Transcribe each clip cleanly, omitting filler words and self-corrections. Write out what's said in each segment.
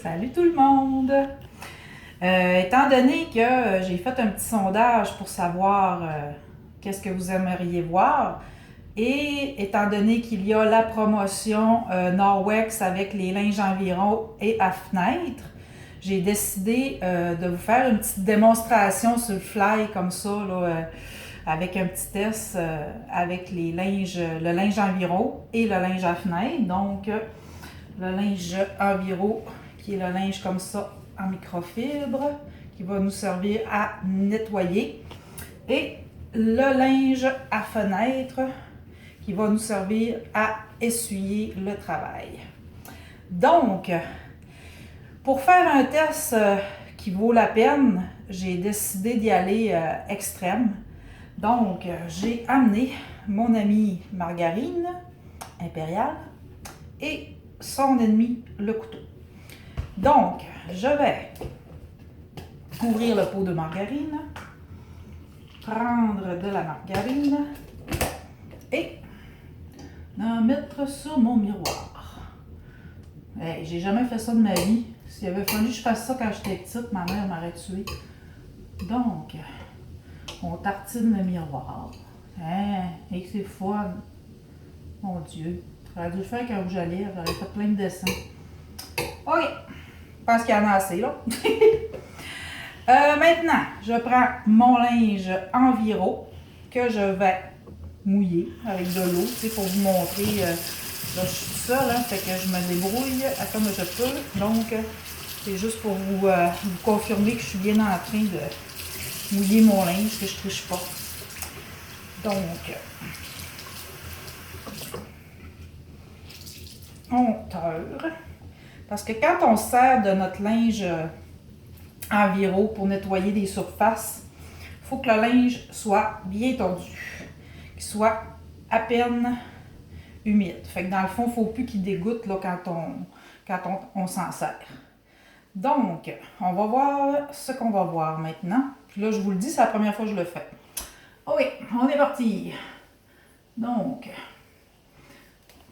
Salut tout le monde! Étant donné que j'ai fait un petit sondage pour savoir qu'est-ce que vous aimeriez voir, et étant donné qu'il y a la promotion Norwex avec les linges environ et à fenêtre, j'ai décidé de vous faire une petite démonstration sur le fly comme ça, là, avec un petit test avec le linge environ et le linge à fenêtre. Donc, le linge environ qui est le linge comme ça en microfibre qui va nous servir à nettoyer et le linge à fenêtre qui va nous servir à essuyer le travail. Donc, pour faire un test qui vaut la peine, j'ai décidé d'y aller extrême. Donc, j'ai amené mon amie Margarine Impériale et son ennemi, le couteau. Donc, je vais ouvrir le pot de margarine, prendre de la margarine et en mettre sur mon miroir. Hey, j'ai jamais fait ça de ma vie. S'il avait fallu que je fasse ça quand j'étais petite, ma mère m'aurait tuée. Donc, on tartine le miroir. Hein, et c'est fun. Mon Dieu. J'aurais dû le faire quand j'allais, j'aurais fait plein de dessins. OK. Je pense qu'il y en a assez, là. Maintenant, je prends mon linge environ que je vais mouiller avec de l'eau, tu sais, pour vous montrer. Là, je suis toute seule, hein, fait que je me débrouille comme je peux. Donc, c'est juste pour vous confirmer que je suis bien en train de mouiller mon linge, que je ne triche pas. Donc, on teure. Parce que quand on sert de notre linge environ pour nettoyer des surfaces, il faut que le linge soit bien tendu, qu'il soit à peine humide. Fait que dans le fond, il ne faut plus qu'il dégoûte là, quand on s'en sert. Donc, on va voir ce qu'on va voir maintenant. Puis là, je vous le dis, c'est la première fois que je le fais. OK, on est parti. Donc,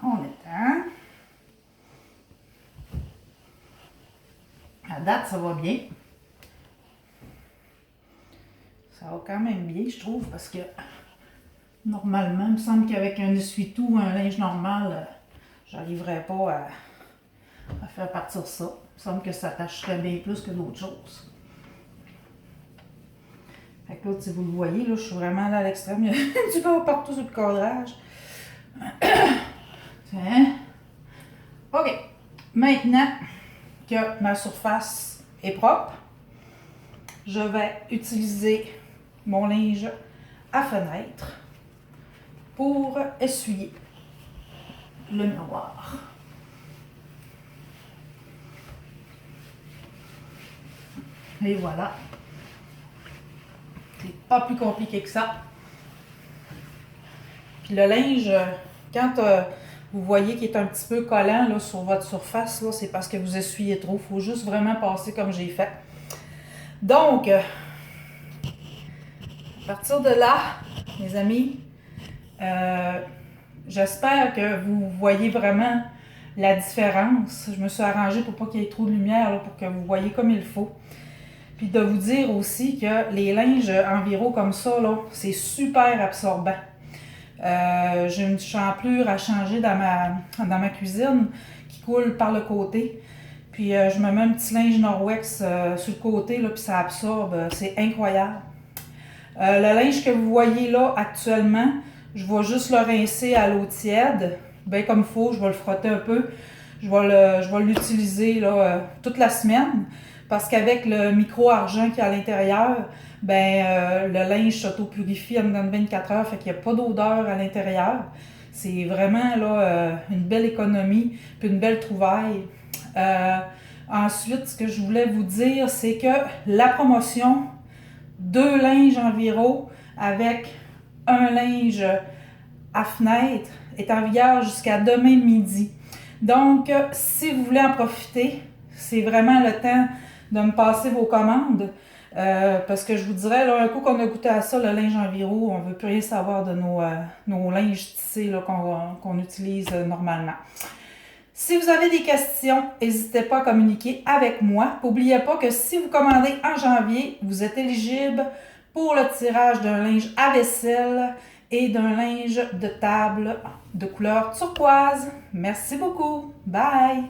on étend. À date, ça va bien. Ça va quand même bien, je trouve, parce que normalement, il me semble qu'avec un essuie-tout ou un linge normal, j'arriverais pas à faire partir ça. Il me semble que ça tâcherait bien plus que d'autres choses. Fait que là, si vous le voyez, là, je suis vraiment là à l'extrême. Il y a du beurre partout sur le cadrage. Tiens. OK. Maintenant que ma surface est propre, je vais utiliser mon linge à fenêtre pour essuyer le miroir. Et voilà. C'est pas plus compliqué que ça. Puis le linge, quand vous voyez qu'il est un petit peu collant là, sur votre surface, là, c'est parce que vous essuyez trop. Il faut juste vraiment passer comme j'ai fait. Donc, à partir de là, mes amis, j'espère que vous voyez vraiment la différence. Je me suis arrangée pour pas qu'il y ait trop de lumière, là, pour que vous voyez comme il faut. Puis de vous dire aussi que les linges environ comme ça, là, c'est super absorbant. J'ai une champlure à changer dans ma cuisine qui coule par le côté. Puis je me mets un petit linge Norwex sur le côté, là, puis ça absorbe. C'est incroyable. Le linge que vous voyez là actuellement, je vais juste le rincer à l'eau tiède, bien comme il faut. Je vais le frotter un peu. Je vais l'utiliser là, toute la semaine. Parce qu'avec le micro-argent qui est à l'intérieur, le linge s'auto-purifie en dedans de 24 heures, fait qu'il n'y a pas d'odeur à l'intérieur. C'est vraiment là, une belle économie, puis une belle trouvaille. Ensuite, ce que je voulais vous dire, c'est que la promotion, 2 linges environ avec un linge à fenêtre, est en vigueur jusqu'à demain midi. Donc, si vous voulez en profiter, c'est vraiment le temps de me passer vos commandes. Parce que je vous dirais, là, un coup qu'on a goûté à ça, le linge environ, on ne veut plus rien savoir de nos linges tissés là, qu'on utilise normalement. Si vous avez des questions, n'hésitez pas à communiquer avec moi. N'oubliez pas que si vous commandez en janvier, vous êtes éligible pour le tirage d'un linge à vaisselle et d'un linge de table de couleur turquoise. Merci beaucoup. Bye!